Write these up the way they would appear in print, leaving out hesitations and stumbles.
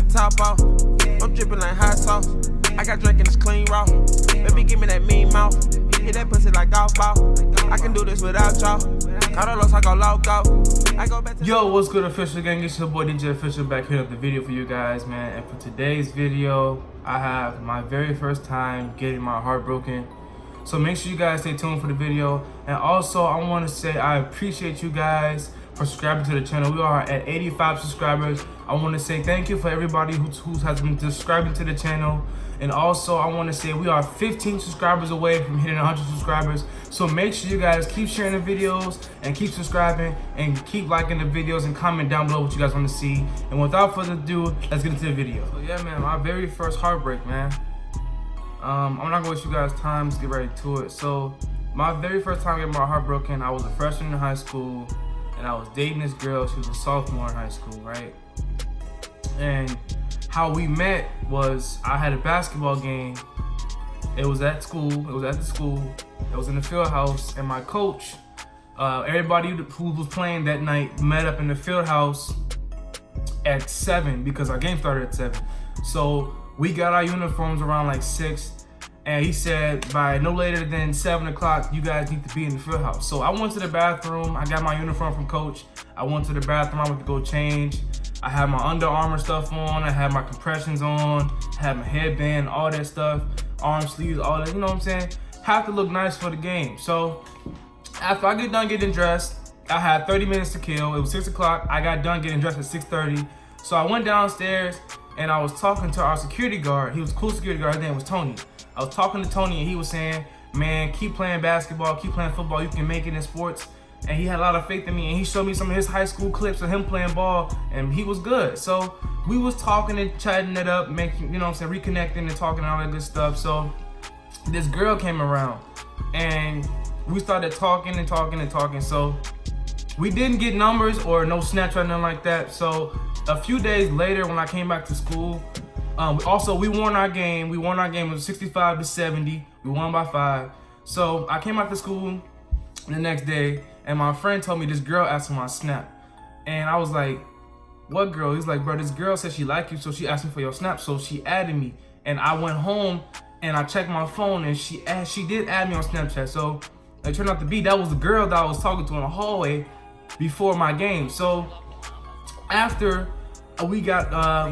top off. I'm dripping like hot sauce. I got drink and it's clean raw. Baby, give me that mean mouth. Hit that pussy like golf ball. I can do this without y'all. Carlos, I go loco. I go back to Yo, what's good, official gang? It's your boy DJ Official back here with the video for you guys, man. And for today's video, I have my very first time getting my heart broken. So make sure you guys stay tuned for the video. And also, I want to say I appreciate you guys for subscribing to the channel. We are at 85 subscribers. I want to say thank you for everybody who has been subscribing to the channel. And also, I want to say we are 15 subscribers away from hitting 100 subscribers. So make sure you guys keep sharing the videos and keep subscribing and keep liking the videos and comment down below what you guys want to see. And without further ado, let's get into the video. So yeah, man, my very first heartbreak, man. I'm not gonna waste you guys' time. Let's get right to it. So my very first time getting my heart broken, I was a freshman in high school, and I was dating this girl. She was a sophomore in high school, right? And how we met was I had a basketball game. It was at school. It was at the school. It was in the field house, and my coach, everybody who was playing that night met up in the field house at 7 because our game started at 7. So we got our uniforms around like 6, and he said by no later than 7 o'clock, you guys need to be in the field house. So I went to the bathroom. I got my uniform from coach. I went to the bathroom. I went to go change. I had my Under Armour stuff on. I had my compressions on. I had my headband, all that stuff, arm sleeves, all that. You know what I'm saying? Have to look nice for the game. So after I get done getting dressed, I had 30 minutes to kill. It was 6 o'clock. I got done getting dressed at 6:30. So I went downstairs and I was talking to our security guard. He was a cool security guard. His name was Tony. I was talking to Tony and he was saying, man, keep playing basketball, keep playing football. You can make it in sports. And he had a lot of faith in me, and he showed me some of his high school clips of him playing ball, and he was good. So we was talking and chatting it up, making, you know what I'm saying, reconnecting and talking and all that good stuff. So this girl came around and we started talking and talking and talking. So we didn't get numbers or no Snapchat, nothing like that. So a few days later when I came back to school, we won our game. We won our game. It was 65-70. We won by 5. So I came back to school the next day, and my friend told me this girl asked for my Snap. And I was like, what girl? He's like, bro, this girl said she liked you, so she asked me for your Snap. So she added me, and I went home and I checked my phone, and she did add me on Snapchat. So it turned out to be that was the girl that I was talking to in the hallway before my game. So after we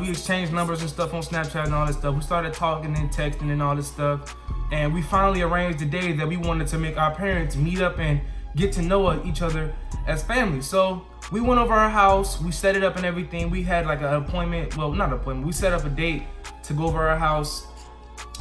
exchanged numbers and stuff on Snapchat and all this stuff, we started talking and texting and all this stuff, and we finally arranged the day that we wanted to make our parents meet up and get to know each other as family. So we went over our house, we set it up and everything. We had like an appointment, well, not an appointment, we set up a date to go over our house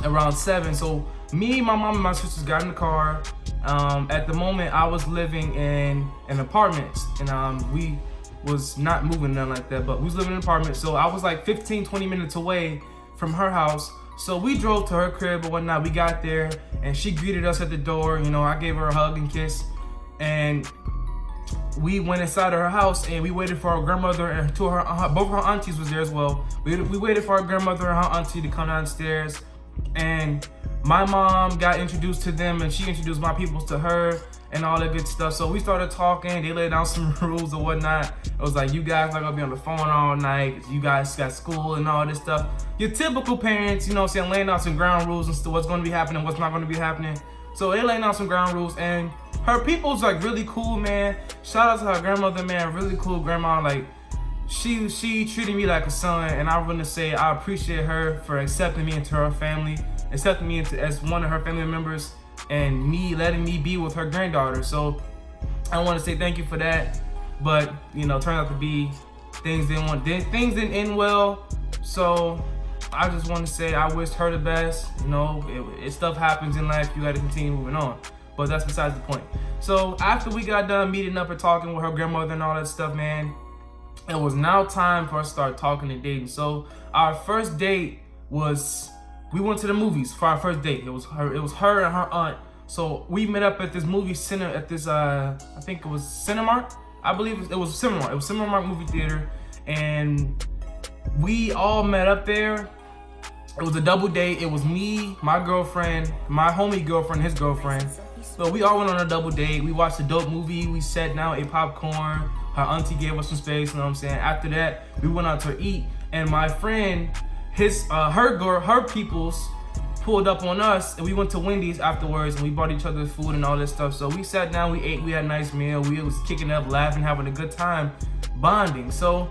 around 7. So me, my mom, and my sisters got in the car. At the moment, I was living in an apartment, and we was not moving, nothing like that, but we was living in an apartment. So I was like 15-20 minutes away from her house. So we drove to her crib or whatnot. We got there and she greeted us at the door. You know, I gave her a hug and kiss, and we went inside of her house and we waited for our grandmother and both her aunties was there as well. We waited for our grandmother and her auntie to come downstairs, and my mom got introduced to them and she introduced my peoples to her and all that good stuff. So we started talking. They laid down some rules or whatnot. It was like, you guys not gonna be on the phone all night. You guys got school and all this stuff. Your typical parents, you know what I'm saying, laying out some ground rules and stuff, what's gonna be happening, what's not gonna be happening. So they laying out some ground rules, and her people's like really cool, man. Shout out to her grandmother, man, really cool grandma. Like she treated me like a son, and I want to say I appreciate her for accepting me into her family, accepting me as one of her family members, and me letting me be with her granddaughter. So I want to say thank you for that. But you know, turned out to be things didn't end well. So I just want to say I wished her the best. You know, stuff happens in life. You got to continue moving on. But that's besides the point. So after we got done meeting up and talking with her grandmother and all that stuff, man, it was now time for us to start talking and dating. So our first date was, we went to the movies for our first date. It was her and her aunt. So we met up at this movie center at this I think it was Cinemark. I believe it was Cinemark. It was Cinemark movie theater, and we all met up there. It was a double date. It was me, my girlfriend, my homie girlfriend, his girlfriend. So we all went on a double date. We watched a dope movie. We sat down, ate popcorn. Her auntie gave us some space, you know what I'm saying? After that, we went out to eat. and my friend, her peoples pulled up on us, and we went to Wendy's afterwards, and we bought each other food and all this stuff. So we sat down, we ate, we had a nice meal, we was kicking up, laughing, having a good time, bonding. So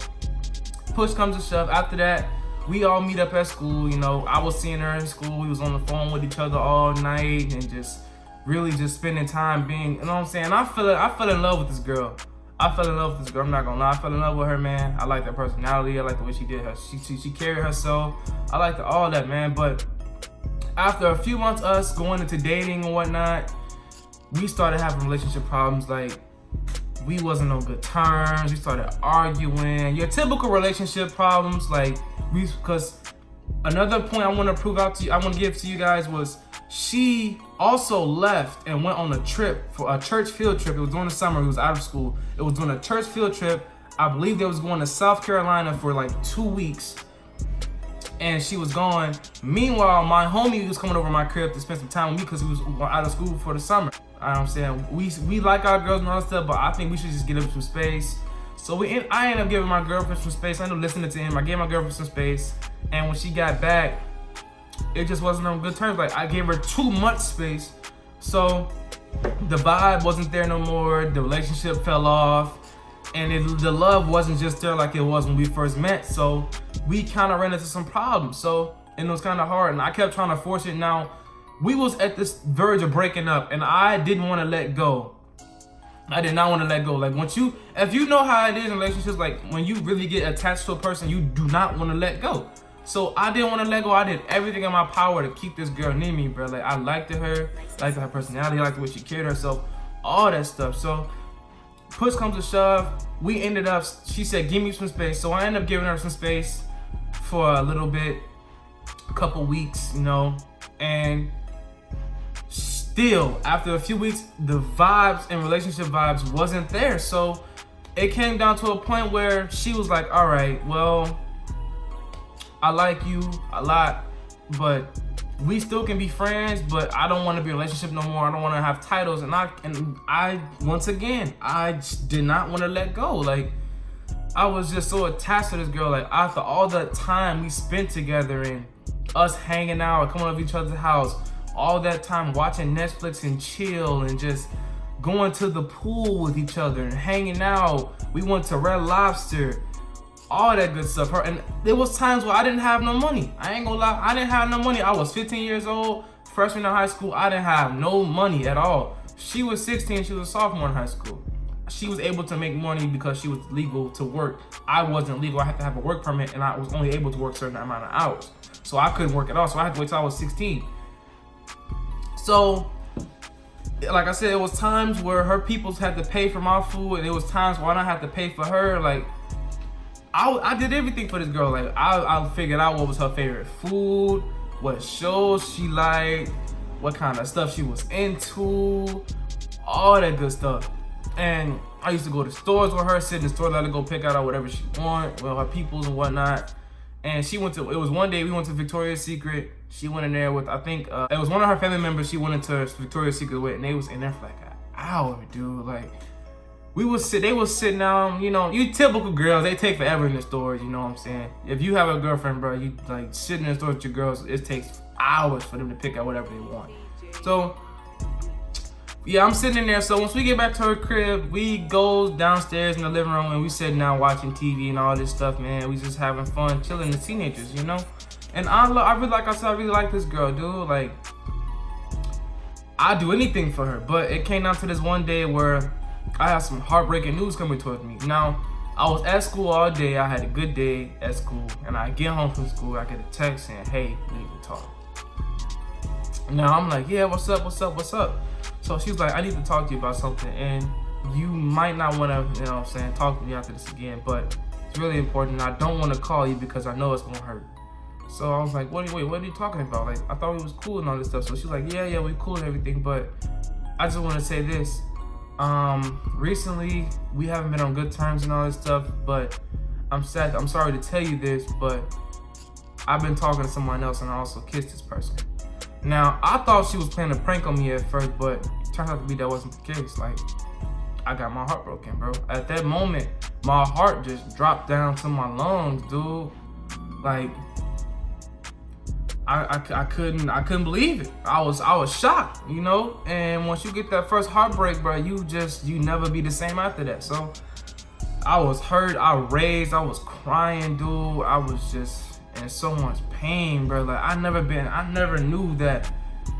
push comes to shove. After that, we all meet up at school. You know, I was seeing her in school. We was on the phone with each other all night and just really just spending time being, you know what I'm saying? I fell in love with this girl. I'm not gonna lie. I fell in love with her, man. I like her personality. I like the way she did her. She carried herself. I liked all that, man. But after a few months, us going into dating and whatnot, we started having relationship problems. Like, we wasn't on good terms. We started arguing. Your typical relationship problems, like, because another point I want to give to you guys was, she also left and went on a trip for a church field trip. It was during the summer. It was out of school. It was doing a church field trip. I believe they was going to South Carolina for like 2 weeks. And she was gone. Meanwhile, my homie was coming over to my crib to spend some time with me because he was out of school for the summer. You know what I'm saying? We like our girls and all that stuff, but I think we should just give them some space. So I ended up giving my girlfriend some space. I ended up listening to him. I gave my girlfriend some space. And when she got back, it just wasn't on good terms. Like, I gave her too much space. So the vibe wasn't there no more. The relationship fell off. And the love wasn't just there like it was when we first met. So we kind of ran into some problems. So, and it was kind of hard. And I kept trying to force it. Now, we was at this verge of breaking up. And I didn't want to let go. I did not want to let go. Like, if you know how it is in relationships, like when you really get attached to a person, you do not want to let go. So I didn't want to let go. I did everything in my power to keep this girl near me, bro. Like, I liked her personality, I liked the way she carried herself, all that stuff. So push comes to shove, we ended up, she said, give me some space. So I ended up giving her some space for a little bit, a couple weeks, you know, and still, after a few weeks, the vibes and relationship vibes wasn't there. So it came down to a point where she was like, all right, well, I like you a lot, but we still can be friends, but I don't want to be in a relationship no more. I don't want to have titles. And I once again, I just did not want to let go. Like, I was just so attached to this girl. Like, after all the time we spent together and us hanging out, coming over each other's house, all that time watching Netflix and chill and just going to the pool with each other and hanging out. We went to Red Lobster, all that good stuff. And there was times where I didn't have no money. I ain't gonna lie, I didn't have no money. I was 15 years old, freshman in high school. I didn't have no money at all. She was 16, she was a sophomore in high school. She was able to make money because she was legal to work. I wasn't legal. I had to have a work permit, and I was only able to work a certain amount of hours. So I couldn't work at all. So I had to wait till I was 16. So, like I said, it was times where her peoples had to pay for my food, and it was times where I didn't have to pay for her. Like, I did everything for this girl. Like, I figured out what was her favorite food, what shows she liked, what kind of stuff she was into, all that good stuff. And I used to go to stores with her, sit in the store, let her go pick out whatever she want, well, her peoples and whatnot. And she went to, it was one day we went to Victoria's Secret. She went in there with, I think, it was one of her family members she went into Victoria's Secret with, and they was in there for like an hour, dude. Like, they was sitting down, you know, you typical girls, they take forever in the stores, you know what I'm saying? If you have a girlfriend, bro, you like sitting in the stores with your girls, it takes hours for them to pick out whatever they want. So, yeah, I'm sitting in there. So once we get back to her crib, we go downstairs in the living room and we sitting down watching TV and all this stuff, man. We just having fun, chilling as teenagers, you know? And I really, like I said, I really like this girl, dude. Like, I'd do anything for her. But it came down to this one day where I had some heartbreaking news coming towards me. Now, I was at school all day. I had a good day at school. And I get home from school, I get a text saying, hey, we need to talk. Now, I'm like, yeah, what's up? So she was like, I need to talk to you about something. And you might not want to, you know what I'm saying, talk to me after this again. But it's really important. I don't want to call you because I know it's going to hurt. So I was like, what are you talking about? Like, I thought we was cool and all this stuff. So she's like, yeah, we cool and everything. But I just want to say this. Recently, we haven't been on good terms and all this stuff. But I'm sorry to tell you this, but I've been talking to someone else and I also kissed this person. Now, I thought she was playing a prank on me at first, but it turned out to be that wasn't the case. Like, I got my heart broken, bro. At that moment, my heart just dropped down to my lungs, dude. Like, I couldn't believe it. I was shocked, you know. And once you get that first heartbreak, bro, you never be the same after that. So I was hurt, I raged, I was crying, dude. I was just in so much pain, bro. Like, I never knew that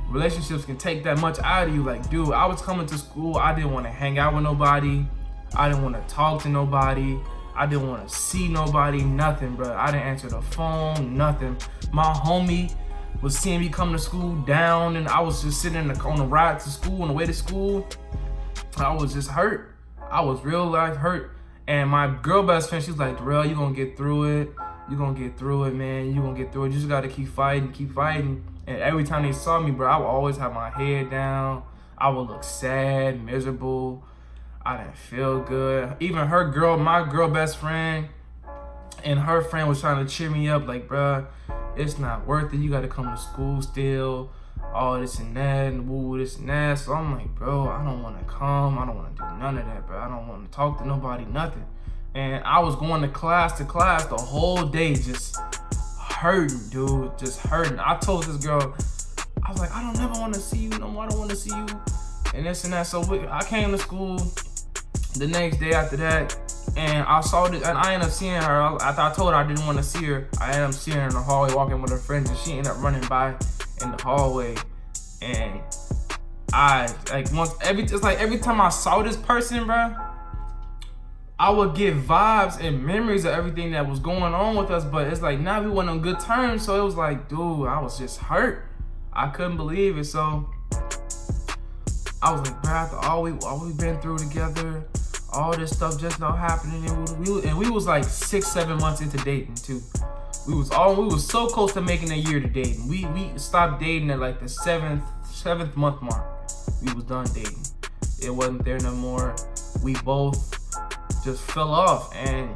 relationships can take that much out of you. Like, dude, I was coming to school, I didn't want to hang out with nobody, I didn't want to talk to nobody, I didn't want to see nobody, nothing, bro. I didn't answer the phone, nothing. My homie was seeing me come to school down, and I was just sitting on the ride to school, on the way to school. I was just hurt. I was real life hurt. And my girl best friend, she's like, Darrell, you gonna get through it. You gonna get through it, man. You gonna get through it. You just gotta keep fighting, keep fighting. And every time they saw me, bro, I would always have my head down. I would look sad, miserable. I didn't feel good. Even my girl best friend, and her friend was trying to cheer me up, like, bro, it's not worth it. You gotta come to school still. All this and that, and woo, this and that. So I'm like, bro, I don't wanna come. I don't wanna do none of that, bro. I don't wanna talk to nobody, nothing. And I was going to class the whole day, just hurting, dude, just hurting. I told this girl, I was like, I don't ever wanna see you no more. I don't wanna see you, and this and that. So I came to school the next day after that, and I saw this, and I ended up seeing her. After I told her I didn't want to see her, I ended up seeing her in the hallway walking with her friends, and she ended up running by in the hallway. And every time I saw this person, bro, I would get vibes and memories of everything that was going on with us. But it's like, now we went on good terms, so it was like, dude, I was just hurt. I couldn't believe it. So I was like, bro, after all we've been through together, all this stuff just now happening, and we was like 6-7 months into dating too. We was so close to making a year to dating. We stopped dating at like the seventh month mark. We was done dating. It wasn't there no more. We both just fell off, and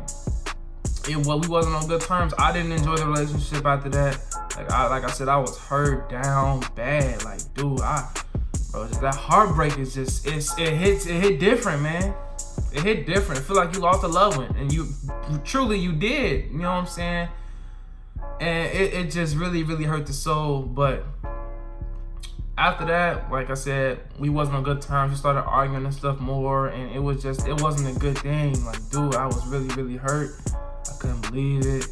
we wasn't on good terms. I didn't enjoy the relationship after that. Like I said, I was hurt down bad. Like, dude, bro, that heartbreak is just it hit different, man. It hit different. I feel like you lost a loved one, and you truly did. You know what I'm saying? And it just really, really hurt the soul. But after that, like I said, we wasn't on good terms. We started arguing and stuff more, and it wasn't a good thing. Like, dude, I was really, really hurt. I couldn't believe it.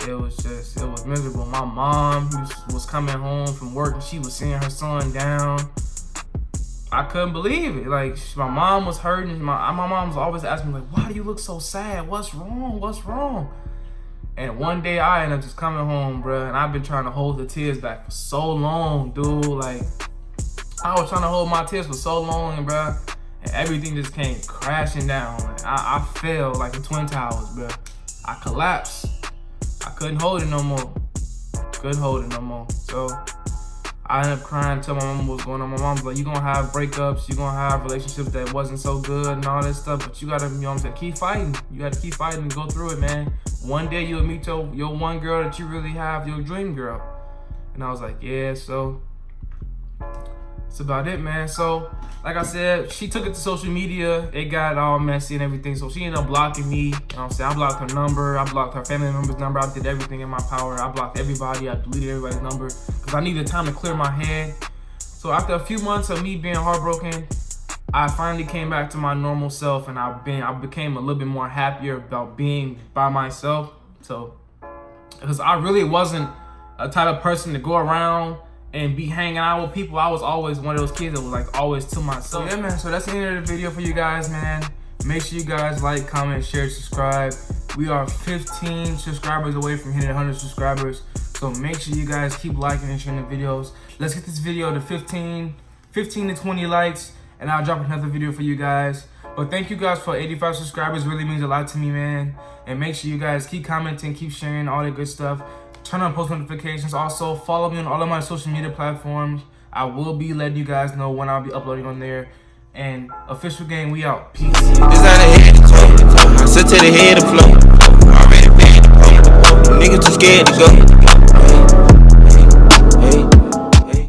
It was miserable. My mom was coming home from work, and she was seeing her son down. I couldn't believe it. Like, my mom was hurting. My mom was always asking me, like, why do you look so sad? What's wrong? What's wrong? And one day I ended up just coming home, bro, and I've been trying to hold the tears back for so long, dude. Like, I was trying to hold my tears for so long, bro, and everything just came crashing down. Like, I fell like the Twin Towers, bro. I collapsed. I couldn't hold it no more. So I ended up crying, tell my mom what was going on. My mom's like, you're gonna have breakups, you're gonna have relationships that wasn't so good and all this stuff, but you gotta, you know what I'm saying, keep fighting. You gotta keep fighting and go through it, man. One day you'll meet your one girl that you really have, your dream girl. And I was like, yeah, so that's about it, man. So, like I said, she took it to social media. It got all messy and everything. So she ended up blocking me. You know what I'm saying? I blocked her number. I blocked her family member's number. I did everything in my power. I blocked everybody. I deleted everybody's number because I needed time to clear my head. So after a few months of me being heartbroken, I finally came back to my normal self, and I became a little bit more happier about being by myself. So, because I really wasn't a type of person to go around and be hanging out with people. I was always one of those kids that was like always to myself. Yeah, man, so that's the end of the video for you guys, man. Make sure you guys like, comment, share, subscribe. We are 15 subscribers away from hitting 100 subscribers. So make sure you guys keep liking and sharing the videos. Let's get this video to 15 to 20 likes, and I'll drop another video for you guys. But thank you guys for 85 subscribers. Really means a lot to me, man. And make sure you guys keep commenting, keep sharing, all that good stuff. Turn on post notifications. Also, follow me on all of my social media platforms. I will be letting you guys know when I'll be uploading on there. And Official Gang, we out. Peace. This out of head to toe. I sit to the head of flow. Already bad to go. Niggas too scared to go.